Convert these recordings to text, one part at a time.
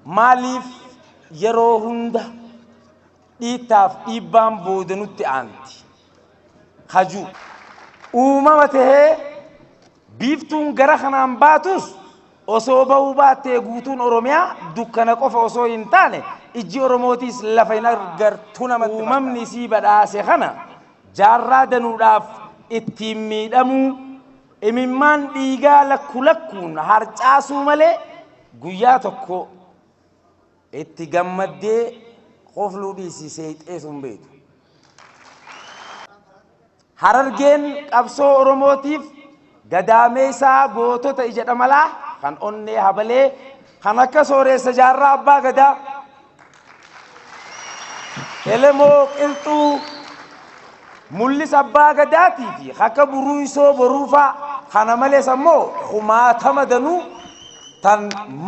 maaliif yeroo hunda dhiitaaf dhiibbaan boodanutti aanti haju uumama tahee biiftuun gara kanaan baatus osoo bahuu baattee guutuun Oromiyaa dukkana qofa osoo hin taane ijji Oromootis lafa hin agartu namatti uumamni sii badhaase kana jaarraa danuudhaaf ittiin miidhamuu imimmaan dhiigaa lakkuun harcaasuu malee guyyaa tokko itti gammaddee qofluu dhiisisee xeesuun beeku. Harargeen qabsoo Oromootiif gadaameessaa gootota ija dhamalaa kan onnee habalee kan akka sooressa jaarraa abbaa gadaa elemoo qilxuu mul'isa abbaa gadaatii fi akka buruusoo boruufaa kana malees ammoo kumaatama danuu tan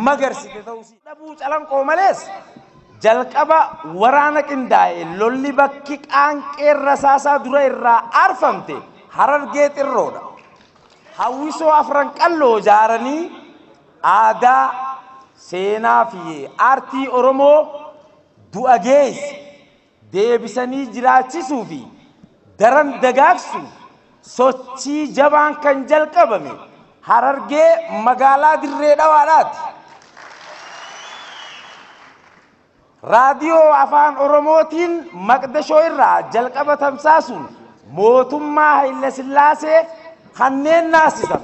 magarsite ta'uusi dhabuu calanqoo malees jalqaba waraana qindaa'e lolli bakki qaanqeen rasaasaa dura irraa arfamte Harargee xirroodha. Hawwisoo afran qalloo jaaranii aadaa seenaa fi aartii Oromoo du'a geessi deebisanii jiraachisuu fi daran dagaagsu sochii jabaan kan jalqabame Harargee magaalaa Dirree Dhawaadhaati. Raadiyoo afaan Oromootiin Maqdashoo irraa jalqaba tamsaasuun mootummaa Haile Sillaasee kanneen naasisan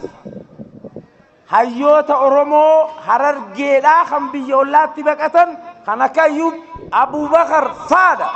hayyoota Oromoo Harargeedhaa kan biyya ollaatti baqatan kan akka Ayyuub Abubakar faadha.